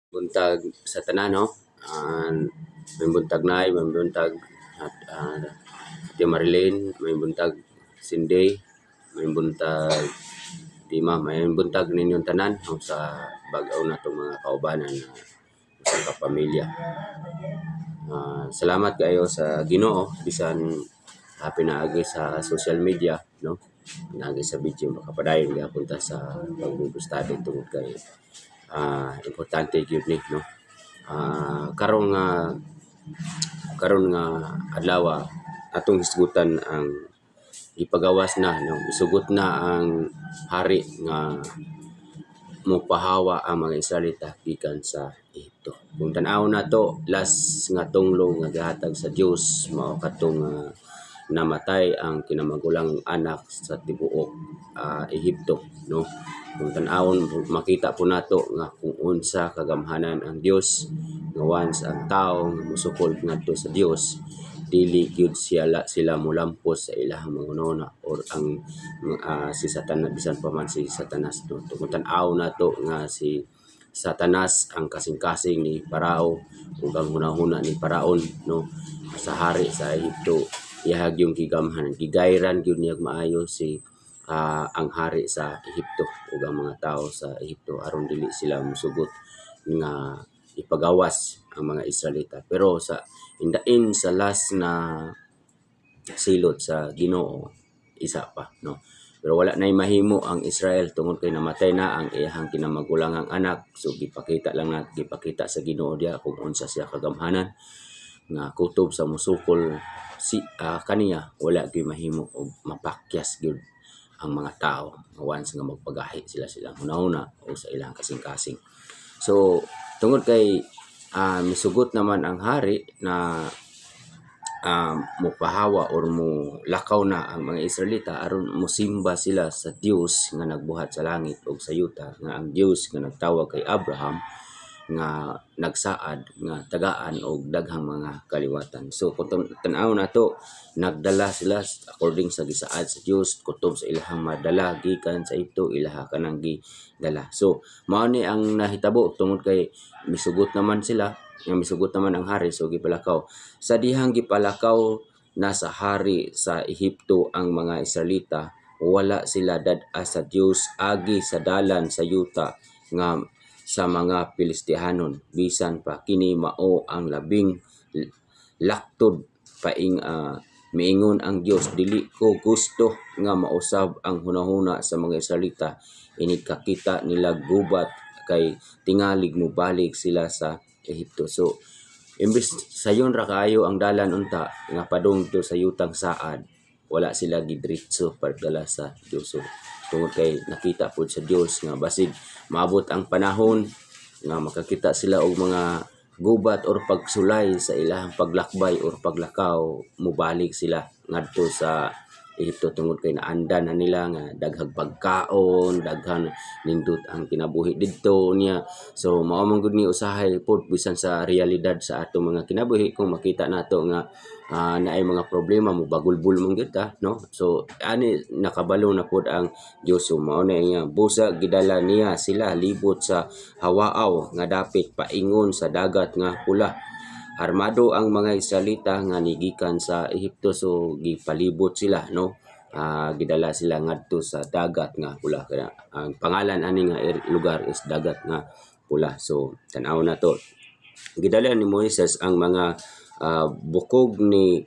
Buntag sa tanan, no? May buntag Nay, may buntag at Ate Marilyn, may buntag Cindy, may buntag Dima, may buntag ninyong tanan no, sa bag-o na itong mga kaubanan na sa kapamilya. Salamat kayo sa Ginoo bisan pinaagi sa social media, no? Pinaagi sa video makapadayon gyapon ta sa pagbubustado tungod kay importante gyud ni, no? Karon nga adlaw atong hisgutan ang ipagawas na, no? Isugot na ang hari nga mopahawa ang mga Israelita gikan sa Ehipto. Kung tan-aw nato last nga tunglo nga gihatag sa Dios mao katong namatay ang kinamagulang anak sa tibuok Ehipto, no? Kung tan-awon makita po nato nga kung unsa kagamhanan ang Dios nga once ang tawo nga musukol ngadto sa Dios dili gyud sila mulampos sa ilahang mangununa or ang si Satanas bisan pa man si Satanas, no? Kung tan-aw nato nga si Satanas ang kasing-kasing ni Parao ug ang hunahuna ni Paraon, no? Sa hari sa Ehipto iyahag yung gigamhanan gigayran gyud niya maayo si ang hari sa Ehipto ug ang mga tao sa Ehipto aron dili sila musugot nga ipagawas ang mga Israelita. Pero sa indain sa last na silot sa Ginoo isa pa, no? Pero wala nay mahimo ang Israel tungod kay namatay na ang iyang kinamagulangang anak. So gipakita sa Ginoo diya kung unsa siya kagamhanan nga kutob sa musukol kaniya wala gyud mahimo og mapakyas gyud ang mga tao once nga magpagahi sila hunahuna o sa ilang kasing-kasing. So tungod kay misugot naman ang hari na mopahawa or mo lakaw na ang mga Israelita aron mosimba sila sa Dios nga nagbuhat sa langit ug sa yuta, nga ang Dios nga nagtawag kay Abraham nga nagsaad nga tagaan og daghang mga kaliwatan. So kung tan-aw nato nagdala sila according sa gisaad sa Dios kutob sa ilahang madala gikan sa ito ilaha kanang gidala. So mao ni ang nahitabo tungod kay misugot naman ang hari, so gipalakaw sa dihang gipalakaw na sa hari sa Ehipto ang mga Israelita, wala sila dad-a sa Dios agi sa dalan sa yuta nga sa mga Pilistihanon bisan pa kini mao ang labing laktod miingon ang Dios, dili ko gusto nga mausab ang hunahuna sa mga Israelita inig kakita nila gubat kay tingalig mo balik sila sa Ehipto. So imbes sayon ra kaayo ang dalan unta nga padungto sa yutang saad, wala sila gidritso pagdala sa Dios. So tungod kay nakita po sa Dios nga basig maabot ang panahon nga makakita sila og mga gubat or pagsulay sa ilahang paglakbay or paglakaw, mubalik sila ngadto sa Ehipto tungod kay naandan na nila nga daghang pagkaon, daghan nindot ang kinabuhi didto niya. So mao man gud ni usahay pod bisan sa realidad sa atong mga kinabuhi kung makita nato nga naay mga problema mo bagulbul mong gyud no? So ani nakabalo na pod ang Dios. So mao na nga busa gidala niya sila libot sa hawaaw nga dapit paingon sa dagat nga pula. Armado ang mga Israelita nga nigikan sa Ehipto, so gipalibot sila, no? Gidala sila ngadto sa dagat nga pula. Kaya ang pangalan ani nga lugar is dagat nga pula. So tan-aw na to. Gidala ni Moises ang mga bukog ni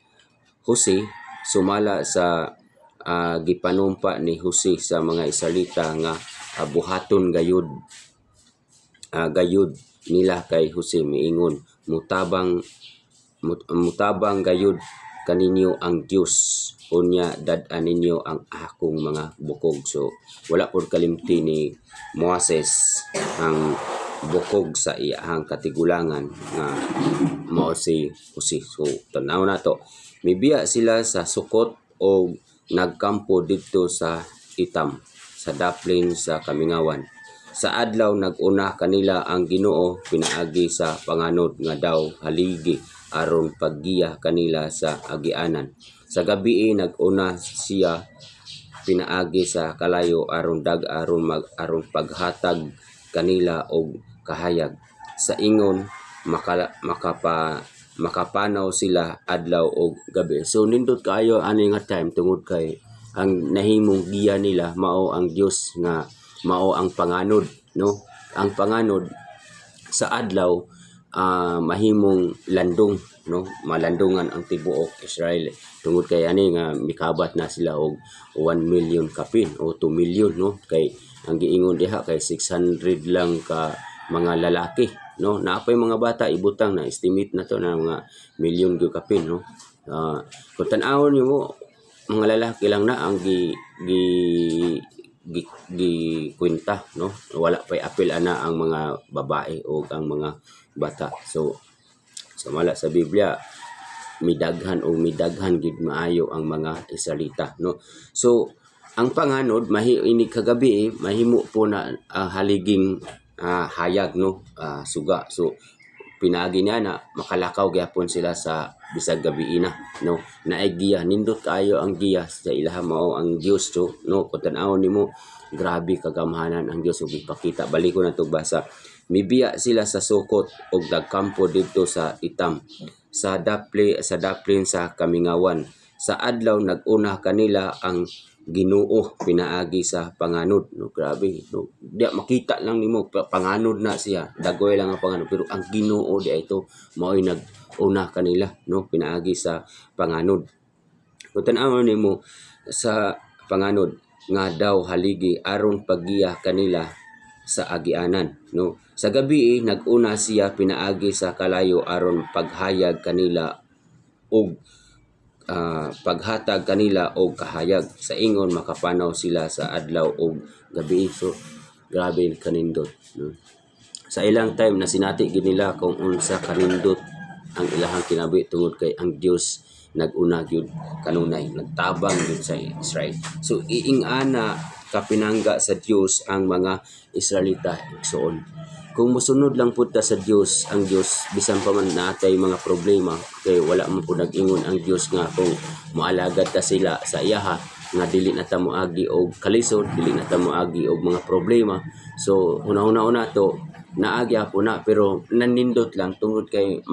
Jose sumala sa gipanumpa ni Jose sa mga Israelita nga buhaton gayud nila kay Jose miingon mutabang gayud kaninyo ang Dios unya dad-an ninyo ang akong mga bukog. So wala pod kalimti ni Moses ang bukog sa iyang katigulangan nga mao si Jose. So tan-aw nato mibiya sila sa Sukot o nagkampo didto sa Itam sa daplin sa Kamingawan. Sa adlaw nag-una kanila ang Ginoo pinaagi sa panganod nga daw haligi aron paggiya kanila sa agianan. Sa gabii nag-una siya pinaagi sa kalayo aron aron paghatag kanila og kahayag. sa ingon makapanaw sila adlaw o gabi. So nindot kaayo ani nga time tungod kay ang nahimong giya nila mao ang Dios nga mao ang panganod, no? Ang panganod sa adlaw mahimong landong, no? Malandungan ang tibuok Israel tungod kay ani nga mikabat na sila og 1 million kapin o 2 million, no? Kay ang giingon diha kay 600 lang ka mga lalaki, no? Naapay mga bata ibutang na estimate na to na mga milyon gyud kapin, no? Kung tan-awon nimo mga lalaki lang na ang gi kwenta, no? Wala pay apil ana ang mga babae o ang mga bata. So mala sa Biblia midaghan gid maayo ang mga Israelita, no? So ang panganod ini kagabi mahimo po na haliging hayag, no? Suga. So pinagi niya na makalakaw gyapon sila sa bisag gabi na, no? Naay giya nindot kaayo ang giya sa ilaha mao ang Dios, no? Kung tan-awon nimo grabe kagamhanan ang Dios ug ipakita. Balik ko na to basa. Mibiya sila sa sukot og nagkampo didto sa itam sa daplin sa kamingawan. Sa adlaw nag-una kanila ang Ginoo pinaagi sa panganod, no? Grabe, no? Di makita lang nimo panganod na siya, dagoy lang ang panganod, pero ang Ginoo di ito mao'y nag-una kanila, no? Pinaagi sa panganod. Kung tan-awon nimo sa panganod nga daw haligi aron paggiya kanila sa agianan, no? Sa gabi nag-una siya pinaagi sa kalayo aron paghayag kanila og paghatag kanila og kahayag sa ingon makapanaw sila sa adlaw og gabi. So grabe kanindot, no? Sa ilang time na sinati gid nila kung unsa kanindot ang ilahang kinabuhi tungod kay ang Dios nag-una gyud kanunay, nagtabang gyud sa Israel. So iing-ana kapinangga sa Dios ang mga Israelita igsoon. Kung mosunod lang pud ta sa Dios, ang Dios bisan pa man natay mga problema kay wala man pud nag-ingon ang Dios nga kung moalagad ta sila sa iyaha nga dili na ta moagi og kalisod, dili na ta moagi og mga problema. So una to naagi po na pero nanindot lang tungod kay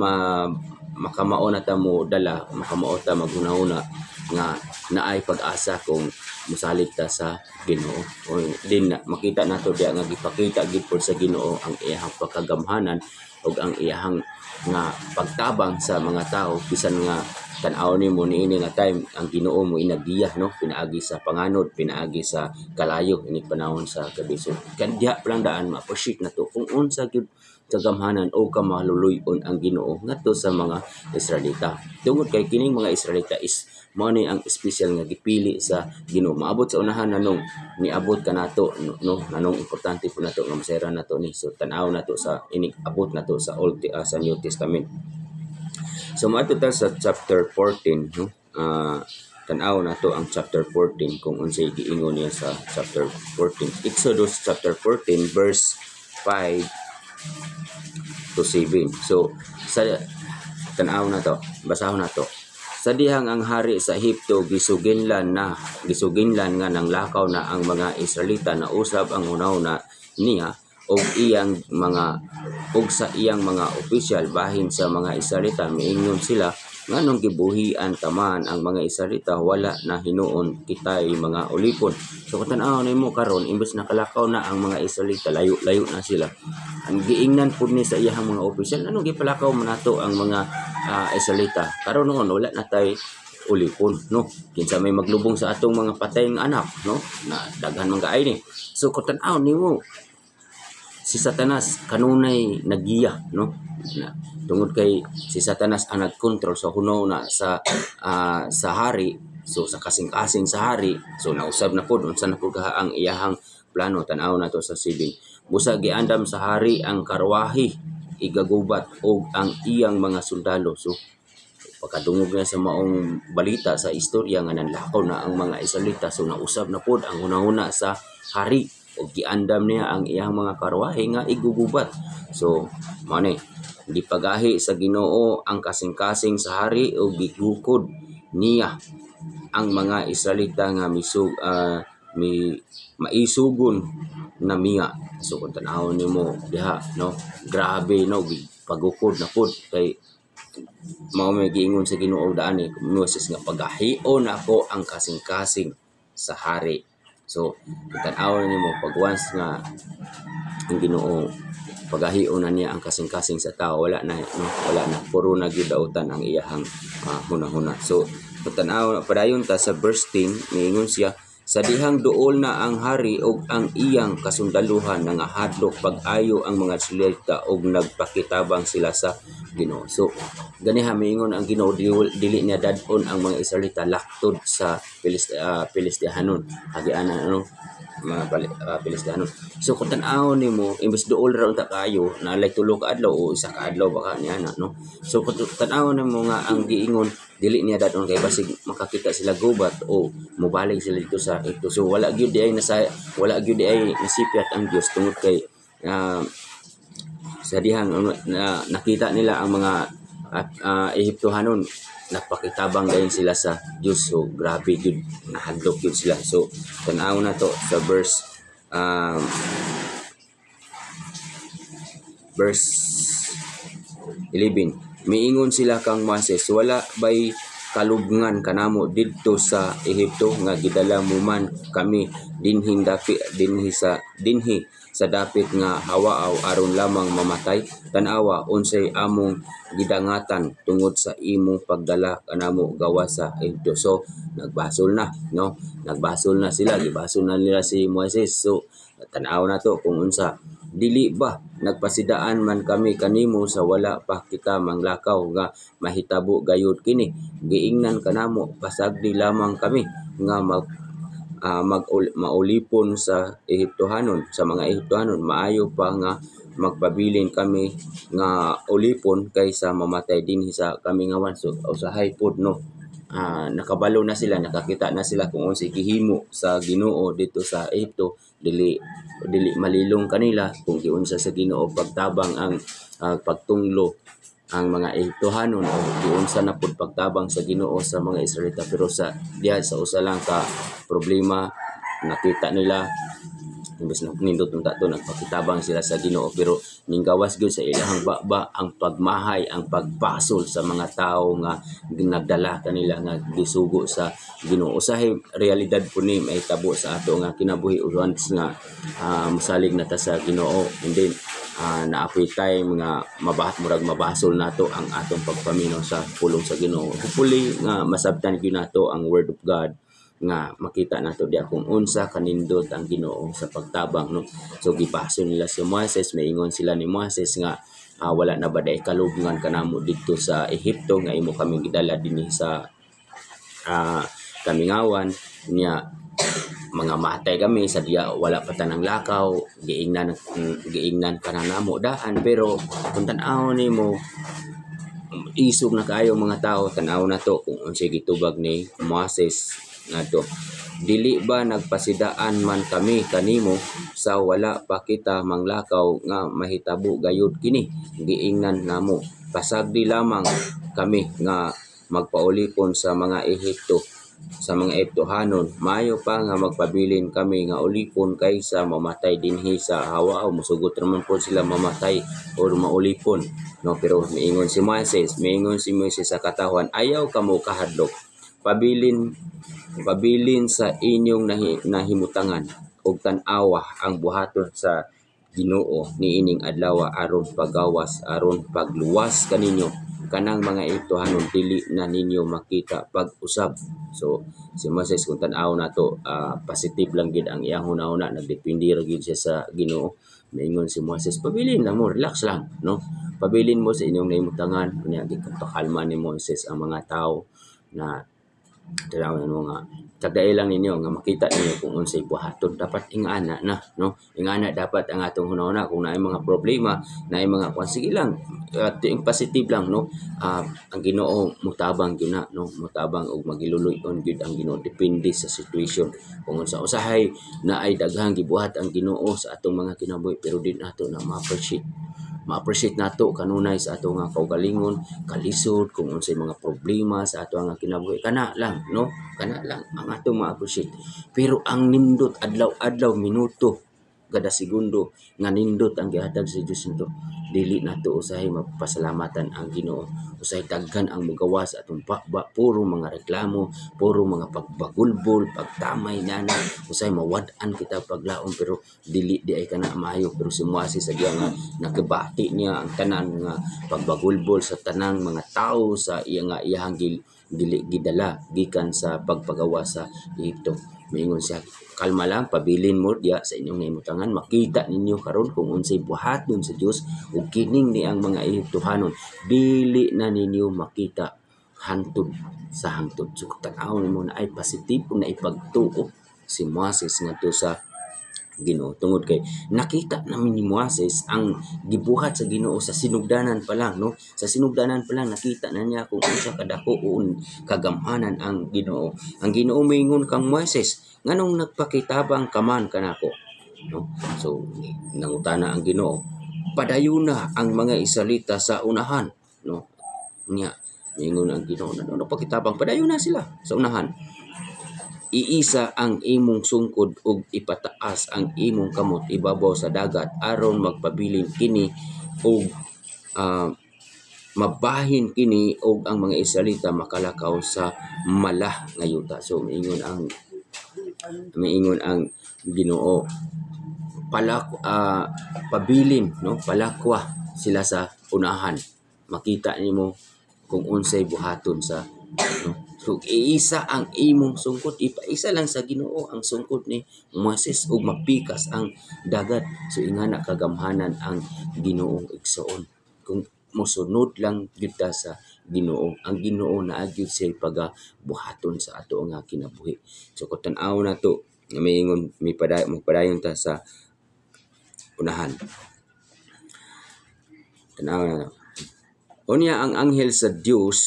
makamao na ta mo dala, makamao ta maghunahuna nga naay pag-asa kung musalig ta sa Ginoo. O din makita nato diya nga gipakita gid pod sa Ginoo ang iyahang pagkagamhanan ug ang iyahang nga pagtabang sa mga tao bisan nga tan-aw nimo niini nga time ang Ginoo mo inagiya, no? Pinaagi sa panganod, pinaagi sa kalayo ini panahon sa gabi. So kadya lang daan ma-appreciate nato kung unsa gyud kagamhanan o kamaluluyon ang Ginoo ngadto sa mga Israelita. Tungod kay kining mga Israelita is mao ni ang special nga gipili sa Ginoo. Maabot sa unahan nanong niabot kanato, no? Nanong importante po nato nga masayran nato ni. So tan-aw nato sa ini abot nato sa sa New Testament. So maadto ta sa chapter 14, no? Tan-aw nato ang chapter 14 kung unsay giingon niya sa chapter 14. Exodus chapter 14 verse 5 to 7. So sa tan-aw na to, basahon na to. Sa dihang ang hari sa Ehipto gisuginlan nga nang lakaw na ang mga Israelita na usab ang una niya og sa iyang mga opisyal bahin sa mga Israelita miingon sila nganong gibuhian taman ang mga Israelita wala na hinuon kitay mga ulipon. So kung tan-aw nimo karon imbes nakalakaw na ang mga Israelita layo na sila. Ang giingnan pud ni sa iyang mga opisyal anong gipalakaw man nato ang mga Israelita. Karon noon wala na tay ulipon, no? Kinsa may maglubong sa atong mga patay nga anak, no? Na daghan man kaay ni. So kung tan-aw nimo si Satanas kanunay nagiya, no? Tungod kay si Satanas ang nagkontrol sa hunaw na sa hari. So sa kasing-kasing sa hari, so nausab na pud unsa na pud ang iyahang plano. Tan-aw nato sa 7. Busa giandam sa hari ang karwahi igagubat og ang iyang mga sundalo. So pagkadungog na sa maong balita sa istorya nga nanlakaw na ang mga Israelita, so nausab na pud ang hunahuna sa hari og giandam niya ang iyang mga karwahe nga igugubat. So mao ni gipagahi sa Ginoo ang kasing-kasing sa hari og gigukod niya ang mga Israelita nga maisugon na miya. So kung tanawon nimo diha no, grabe no, pagukod na pud kay mao may giingon sa Ginoo daan ni Moses nga pagahion ako ang kasing-kasing sa hari. So kung tan-awon nimo pag once nga ang Ginoo pagahion na niya ang kasing-kasing sa tao, wala na no, wala na puro na gyud dautan ang iyahang hunahuna. So kung tan-aw padayon ta sa verse 10 niingon siya sa dihang duol na ang hari og ang iyang kasundaluhan nangahadlok pag-ayo ang mga Israelita og nagpakitabang sila sa Ginoo. So ganiha miingon ang Ginoo dili niya dadon ang mga Israelita laktod sa Pilistihanon. Hagian ano mga Pilistihanon. So kung tan-aw nimo imbes duol ra unta kayo na like tulo ka adlaw o isa ka adlaw baka niya na no. So kung tan-aw nimo nga ang giingon dili niya dadon kay basig makakita sila gubat o mobalik sila dito sa ito. So wala gyud di ay nasipyat ang Dios tungod kay sa dihang na nakita nila ang mga Ehiptohanon nagpakitabang gayon sila sa Dios. So grabe gyud nahadlok gyud sila. So tan-aw na to sa verse 11. Miingon sila kang Moses, wala bay kalubngan kanamo didto sa Ehipto nga gidala mo man kami dinhi sa dapit nga hawaaw aron lamang mamatay. Tan-awa unsay among gidangatan tungod sa imong pagdala kanamo gawas sa Ehipto. So nagbasol na no, nagbasol na sila, gibasol na nila si Moses. So tan-aw na to kung unsa dili ba nagpasidaan man kami kanimo sa wala pa kita manglakaw nga mahitabo gayud kini. Giingnan kanamo pasagdi lamang kami nga maulipon sa Ehiptohanon, sa mga Ehiptohanon. Maayo pa nga magpabilin kami nga ulipon kaysa mamatay dinhi sa kami ngawan. So usahay pod no, nakabalo na sila, nakakita na sila kung unsay gihimo sa Ginoo dito sa Ehipto. Dili malilong kanila kung giunsa sa Ginoo pagtabang ang pagtunglo ang mga Ehiptohanon o giunsa na pud pagtabang sa Ginoo sa mga Israelita. Pero sa diha sa usa lang ka problema nakita nila imbes na nindot unta to nagpakitabang sila sa Ginoo, pero ninggawas gyud sa ilahang baba ang pagmahay, ang pagpasol sa mga tao nga nagdala kanila nga gisugo sa Ginoo. Usahay realidad po ni may tabo sa ato nga kinabuhi once nga mosalig na ta sa Ginoo, and then naapoy time nga mabasol nato ang atong pagpaminaw sa pulong sa Ginoo. Hopefully nga masabtan gyud nato ang word of God nga makita nato diya kung unsa kanindot ang Ginoo sa pagtabang no. So gipaso nila si Moses, maingon sila ni Moses nga wala na ba day kalubngan kanamo dito sa Ehipto nga imo kami gidala dinhi sa kamingawan niya, mga matay kami sa diya wala pa tanang lakaw, giingnan kanamo daan. Pero kung tan-aw nimo isog na kaayo mga tao, tan-aw na to kung unsay gitubag ni Moses ngadto. Dili ba nagpasidaan man kami kanimo sa wala pa kita manglakaw nga mahitabo gayud kini. Giingnan namo pasagdi lamang kami nga magpaulipon sa mga Ehipto, sa mga Ehiptohanon. Maayo pa nga magpabilin kami nga ulipon kaysa mamatay dinhi sa hawaaw. Musugot naman po sila mamatay or maulipon no. Pero miingon si Moses sa katawan, ayaw kamo kahadlok, pabilin sa inyong nahimutangan og tan-awa ang buhaton sa Ginoo niining adlaw aron paggawas, aron pagluwas kaninyo kanang mga Ehiptohanon dili na ninyo makita pag-usab. So si Moses kung tan-aw nato positive lang gid ang iyang hunahuna, nagdepende ra gid siya sa Ginoo. Maingon si Moses, pabilin lang mo, relax lang no, pabilin mo sa inyong nahimutangan. Kunya gikapakalma ni Moses ang mga tao na tanawan mo nga tagdai lang ninyo nga makita ninyo kung unsay buhaton. Dapat ingana na no, ingana dapat ang atong hunahuna. Kung naay mga problema, naay mga sige lang, ting positive lang no. Ang Ginoo mutabang gyud na no, mutabang og magiluloy-on gyud ang Ginoo, depende sa situation. Kung unsa usahay na ay daghang gibuhat ang Ginoo sa atong mga kinabuhi, pero din nato na ma-appreciate nato kanunay sa ato nga kaugalingon, kalisod, kung unsay mga problema sa ato nga kinabuhi, kana lang ang ato ma-appreciate. Pero ang nindot adlaw-adlaw, minuto kada segundo nga nindot ang gihatag sa Dios nito, dili nato usahay mapasalamatan ang Ginoo. Usahay daghan ang mugawas atong puro mga reklamo, puro mga pagbagulbol, pagtamay nana, usahay mawad-an kita paglaom, pero dili di ay kana maayo. Pero si Moises sa diya nga nakibati niya ang tanan nga pagbagulbol sa tanang mga tao sa iya nga iyang gidala gikan sa pagpagawa sa Egypto. Moingon siya, kalma lang, pabilin mo diya sa inyong naimutangan, makita ninyo karon kung unsay buhaton sa Dios ug kining ni ang mga Ehiptohanon, dili na ninyo makita hantod sa hangtod. So tan-awon mo na ay positibo na ipagtuo si Moises ngadto sa Ginoo, tungod kay nakita namin ni Moises ang gibuhat sa Ginoo sa sinugdanan pa lang, no? Sa sinugdanan pa lang nakita na niya kung unsa kadako o kagamhanan ang Ginoo. Ang Ginoo moingon kang Moises, nganong nagpakitabang kaman kanako, no? So nangutana ang Ginoo, padayon na ang mga Israelita sa unahan, no? Niya moingon ang Ginoo, nagpakitabang padayon na sila sa unahan. Iisa ang imong sungkod ug ipataas ang imong kamot ibabaw sa dagat aron magpabilin kini ug mabahin kini ug ang mga Israelita makalakaw sa malah nga yuta. So miingon ang Ginoo, pabilin, no, palakwa sila sa unahan, makita nimo kung unsay buhaton sa, no? So iisa ang imong sungkod, ipaisa lang sa Ginoo ang sungkod ni Moises ug mapikas ang dagat. So ingana kagamhanan ang Ginoo igsoon kung mosunod lang gyud ta sa Ginoo. Ang Ginoo naa gyud siya pagabuhaton sa ato nga kinabuhi. So kung tan-aw na to, mayingon magpadayon ta sa unahan. Tan-aw na. Unya ang anghel sa Dios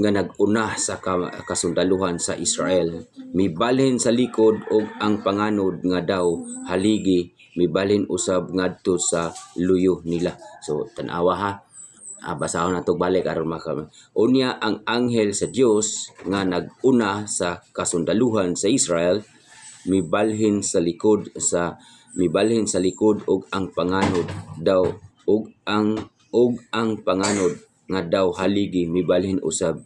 nga nag-una sa kasundaluhan sa Israel, mibalhin sa likod og ang panganod nga daw haligi, mibalhin usab ngadto sa luyo nila. So tan-awa ha, basahon nato balik aron unya ang anghel sa Dios nga nag-una sa kasundaluhan sa Israel, mibalhin sa likod og ang panganod daw og ang panganod nga daw haligi, mibalhin usab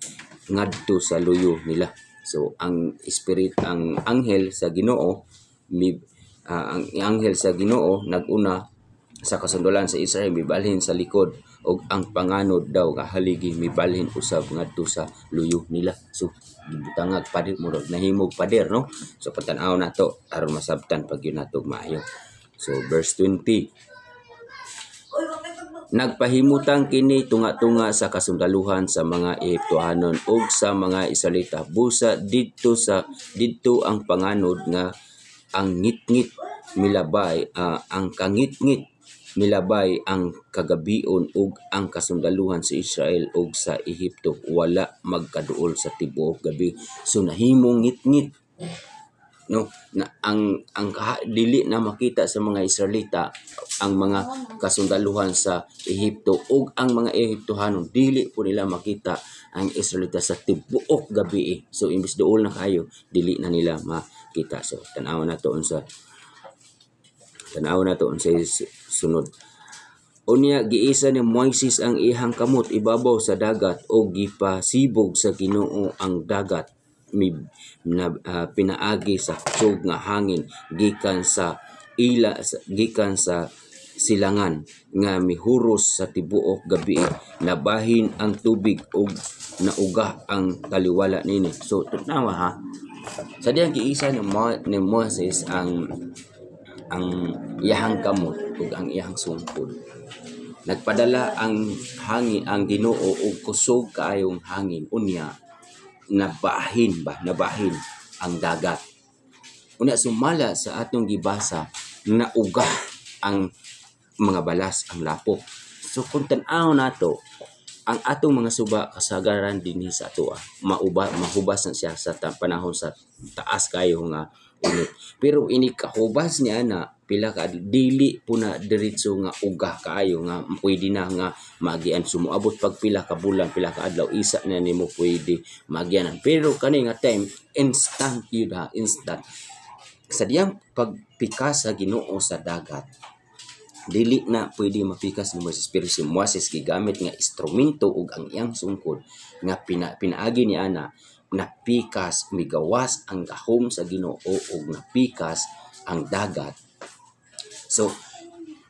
ngadto sa luyo nila. So ang anghel sa Ginoo, ang anghel sa Ginoo nag-una sa kasundaluhan sa Israel, mibalhin sa likod og ang panganod daw nga haligi, mibalhin usab ngadto sa luyo nila. So gibutangag pader, murag nahimog pader, no? So patan-aw nato aron masabtan pag yun nato maayo. So verse 20, nagpahimutang kini tunga-tunga sa kasundaluhan sa mga Ehiptohanon ug sa mga Israelita, busa didto ang panganod nga ang ngitngit milabay, ang kangitngit milabay ang kagabion ug ang kasundaluhan sa Israel ug sa Ehipto wala magkaduol sa tibuok gabi. So nahimong ngitngit, no, na ang dili na makita sa mga Israelita ang mga kasundaluhan sa Ehipto ug ang mga Ehiptohanon dili po nila makita ang Israelita sa tibuok gabi. So imbis duol na kayo, dili na nila makita. So tan-aw na to unsa sunod. Unya giisa ni Moises ang ihang kamot ibabaw sa dagat o gipasibog sa Ginoo ang dagat, pinaagi sa kusog nga hangin gikan sa silangan nga mihuros sa tibuok gabi, nabahin ang tubig ug nauga ang taliwala nini. So tanawa ha, sa diyang giisa ni Moses ang iyahang kamot ug ang iyahang sungkod. Nagpadala ang hangin, ang Ginoo og kusog kaayong hangin, unya nabahin ang dagat. Unya sumala sa atong gibasa, nauga ang mga balas, ang lapok. So kung tan-aw nato, ang atong mga suba kasagaran dinhi sa ato, mahubas na siya sa panahon sa taas kayo nga init. Pero ini kahubas niya na pila ka dili po na diretso nga uga kaayo nga pwede na nga magian. Sumuabot pag pila ka bulan, pila ka adlaw, isa na nimo pwede magianan. Pero kani nga time instant yun ha, instant. sa diyang pagpikas sa Ginoo sa dagat, dili na pwede mapikas ni Moses, pero si Moses gigamit nga instrumento ug ang iyang sungkod nga pinaagi ni ana napikas, migawas ang gahom sa Ginoo ug napikas ang dagat. So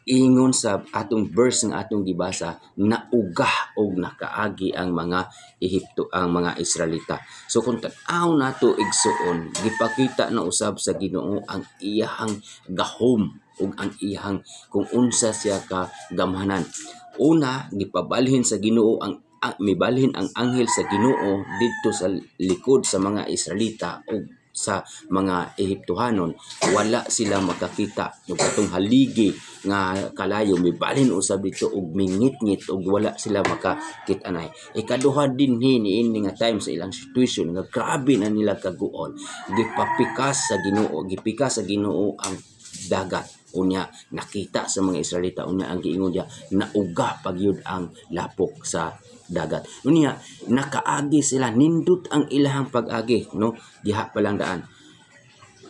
ingon sa atong verse nga atong gibasa, naugah og nakaagi ang mga Ehipto, ang mga Israelita. So kung tan-aw nato igsuon, gipakita na usab sa Ginoo ang iyahang gahom ug ang iyahang kung unsa siya ka gamhanan. Una, gipabalhin sa Ginoo ang mibalhin ang anghel sa Ginoo didto sa likod sa mga Israelita ug sa mga Ehiptohanon, wala sila makakita ug katong haligi nga kalayo mibalhin usab dito ug mingit-ngit ug wala sila makakit-anay. Ikaduha dinhi niini nga time sa ilang situation nga grabe na nila kaguol, gipapikas sa Ginoo, gipikas sa Ginoo ang dagat. Unya nakita sa mga Israelita, unya ang giingon dia nauga pagyud ang lapok sa dagat. Unya nakaagi sila, nindot ang ilahang pag-agi, no? Diha pa lang daan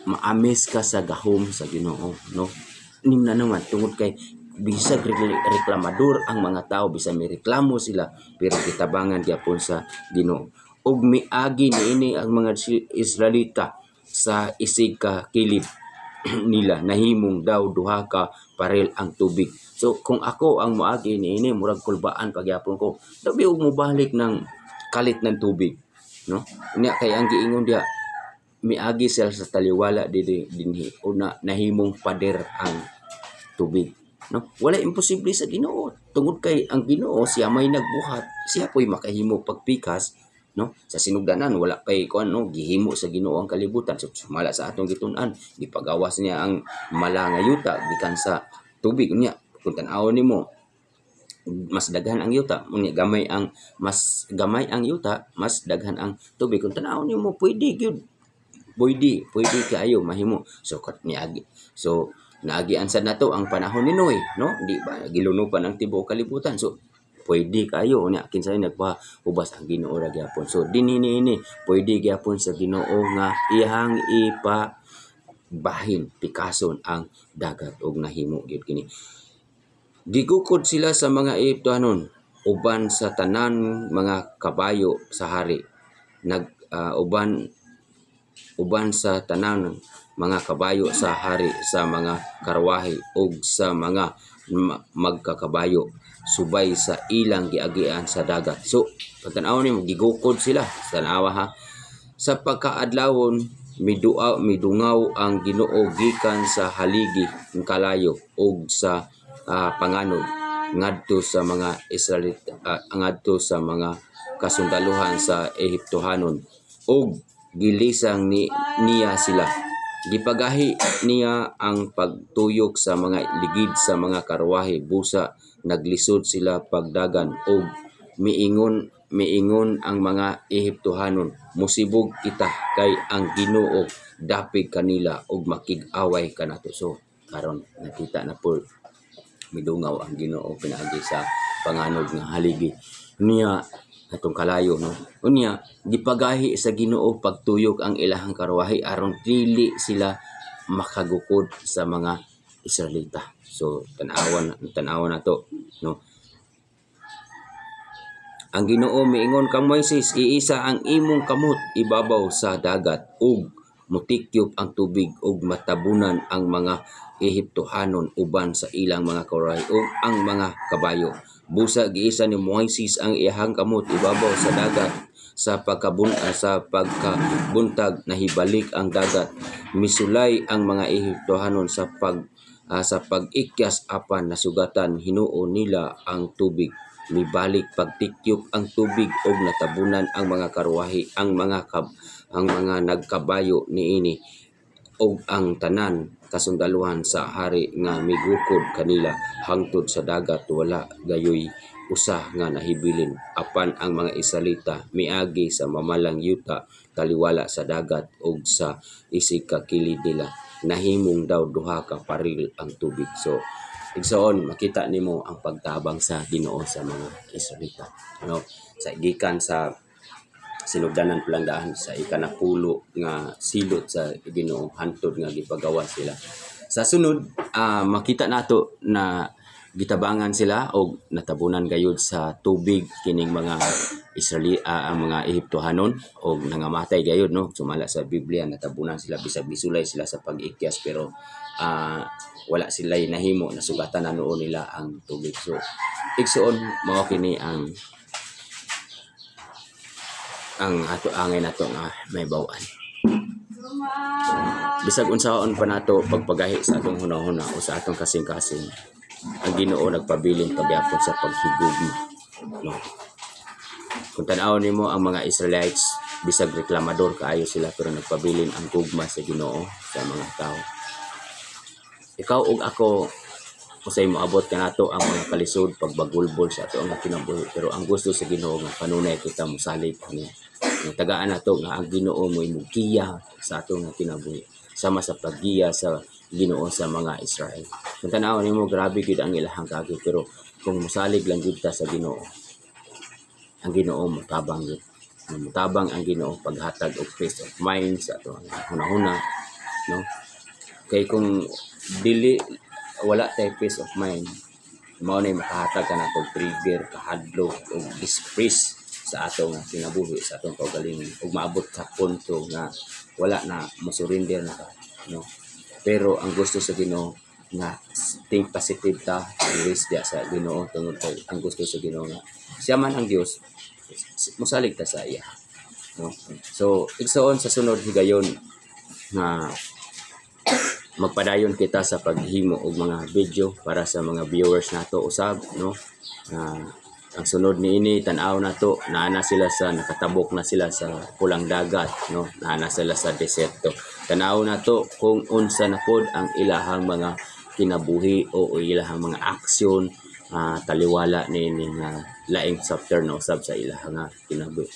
maamis ka sa gahom sa Ginoo, no? Nimna naman tungod kay bisag reklamador ang mga tao, bisan may reklamo sila, pero kitabangan gyapon sa Ginoo. Ug miagi niini ang mga Israelita sa isig ka kilid nila, nahimong daw duha ka parel ang tubig. So kung ako ang moagi niini, murag kulbaan pagyapon ko, dabi og mobalik ng kalit ng tubig, no? Unya kay ang giingon dia miagi sila sa taliwala dinhi una nahimong pader ang tubig, no? Wala imposible sa Ginoo, tungod kay ang Ginoo siya may nagbuhat, siya po'y makahimo pagpikas, no? Sa sinugdanan wala pay kuan, no? Gihimo sa Ginoo ang kalibutan. So sumala sa atong gitun-an, gipagawas niya ang mala nga yuta gikan sa tubig. Unya kung tan-aw nimo mas daghan ang yuta, unya mas gamay ang yuta, mas daghan ang tubig. Kung tan-aw nimo pwede gyud, pwede kaayo mahimo. So kat niagi, so naagian sad nato ang panahon ni Noe, no? Di ba gilunupan ang tibuok kalibutan. So pwede kayo unya kinsay nagpahubas ang Ginoo ra gyapon. So dinhi pwede gyapon sa Ginoo nga iyang bahin pikason ang dagat ug nahimo gyud kini. Gigukod sila sa mga Ehiptohanon uban sa tanan mga kabayo sa hari. Uban sa tanan mga kabayo sa hari, sa mga karwahe ug sa mga magkakabayo subay sa ilang giagian sa dagat. So pagtan-aw nimo gigukod sila sa tanawa, ha. Sa pagkaadlawon midungaw ang Ginoo gikan sa haligi ng kalayo ug sa panganod ngadto sa mga Israelita, ngadto sa mga kasundaluhan sa Ehiptohanon ug gilisang niya sila. Gipagahi niya ang pagtuyok sa mga ligid sa mga karwahe, busa naglisod sila pagdagan ug miingon ang mga Ehiptohanon, musibog kita kay ang Ginoo dapig kanila ug makig-away kanato. So karon nakita na po midungaw ang Ginoo pinaagi sa panganod nga haligi niya atong kalayo, no? Unya gipagahi sa Ginoo pagtuyok ang ilahang karwahe aron dili sila makagukod sa mga Israelita. So tan-awan nato, no? Ang Ginoo miingon kang Moises, iisa ang imong kamot ibabaw sa dagat ug mutikyop ang tubig ug matabunan ang mga Ehiptohanon uban sa ilang mga karwahe ug ang mga kabayo. Busa giisa ni Moises ang iyahang kamot ibabaw sa dagat sa pagkabuntag nahibalik ang dagat. Misulay ang mga Ehiptohanon sa pag-ikyas apan nasugatan hinuo nila ang tubig. Mibalik pagtikyop ang tubig ug natabunan ang mga karwahe, ang mga nagkabayo niini ug ang tanan kasundaluhan sa hari nga migukod kanila hangtod sa dagat. Wala gayoy usa nga nahibilin apan ang mga Israelita miagi sa mamalang yuta taliwala sa dagat ug sa isig ka kilid nila nahimong daw duha ka paril ang tubig. So igsoon makita nimo ang pagtabang sa Ginoo sa mga Israelita, no? Sa gikan sa sinugdanan palangdaan sa ikanapulo nga silot sa Ginoo hantod nga gipagawa sila. Sa sunod, makita nato na gitabangan sila o natabunan gayud sa tubig kining mga ang mga Ehiptohanon o nangamatay gayud, no, sumala sa Biblia natabunan sila bisag bisulay sila sa pag-ikyas, pero wala sila nahimo nasugatan na noon nila ang tubig. So igsuon mao kini ang ato angay nato nga may bawan. Bisag unsaon pa nato pagpagahi sa atong hunahuna o sa atong kasing-kasing, ang Ginoo nagpabilin pagyapon sa paghigugma, no. Kung tan-awon nimo ang mga Israelites, bisag reklamador kaayo sila, pero nagpabilin ang gugma sa Ginoo sa mga tao. Ikaw ug ako, usay moabot kanato ang mga kalisod pagbagulbol sa ato nga kinabuhi, pero ang gusto sa Ginoo nga kanunay kita mosalig niya. Ang tagaan nato nga ang Ginoo mo imugiya sa ato nga kinabuhi, sama sa paggiya sa Ginoo sa mga Israel. Kung tan-awon nimo, grabe gid ang ilahang kagi, pero kung mosalig lang gid ta sa Ginoo, ang Ginoo motabang gid. Motabang ang Ginoo paghatag og peace of mind sa ato hunahuna, no. Kay kung dili wala tay peace of mind, mao na makahatag ka nato trigger, kahadlok og distress sa ato nga kinabuhi, sa atong kaugalingon, ug maabot sa punto nga wala na mo-surrender na ka, no. Pero ang gusto sa Ginoo nga think positive ta, always dia sa Ginoo, tungod kay ang gusto sa Ginoo nga siya man ang Dios, mosalig ta sa iya, no. So igsoon sa sunod higayon nga magpadayon kita sa paghimo og mga video para sa mga viewers nato usab, no. Ang sunod niini tan-aw nato, naana sila sa nakatabok na sila sa pulang dagat, no. Naana sila sa deserto. Tan-aw nato kung unsa na pod ang ilahang mga kinabuhi o ilahang mga aksyon, taliwala ni nga laing chapter na usab sa ilahang kinabuhi.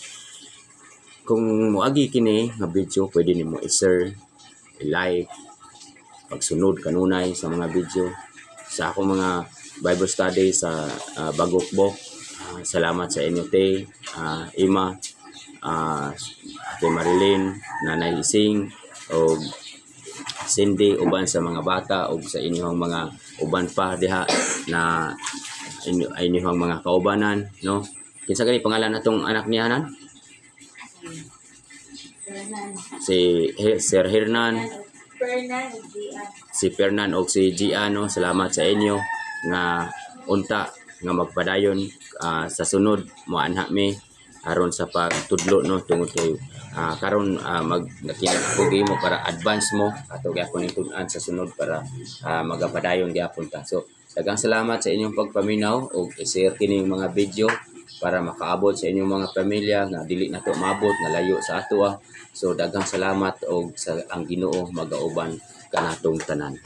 Kung moagi kini nga video, pwede nimo i-share, i-like, pagsunod kanunay sa mga video sa akong mga Bible study sa Bagokbok. Salamat sa inyo te, Ima, Ate Marilyn, Nanay Ising, o Cindy, uban sa mga bata o sa inyong mga uban pa diha na inyong mga kaubanan, no. Kinsa gani pangalan natong anak niya nan? Si Sir Hernan, si Fernan o si Giano. Salamat sa inyo nga unta nga magpadayon sa sunod moanha mi aron sa pagtudlo, no, tungod kay karon nakinagpugi mo para advance mo ato gyapon tud-an sa sunod para magapadayon gyapon ta. So daghang salamat sa inyong pagpaminaw og i-share kining mga video para makaabot sa inyong mga pamilya nga dili nato maabot nga layo sa ato. So daghang salamat og sa ang Ginoo magauban kanatong tanan.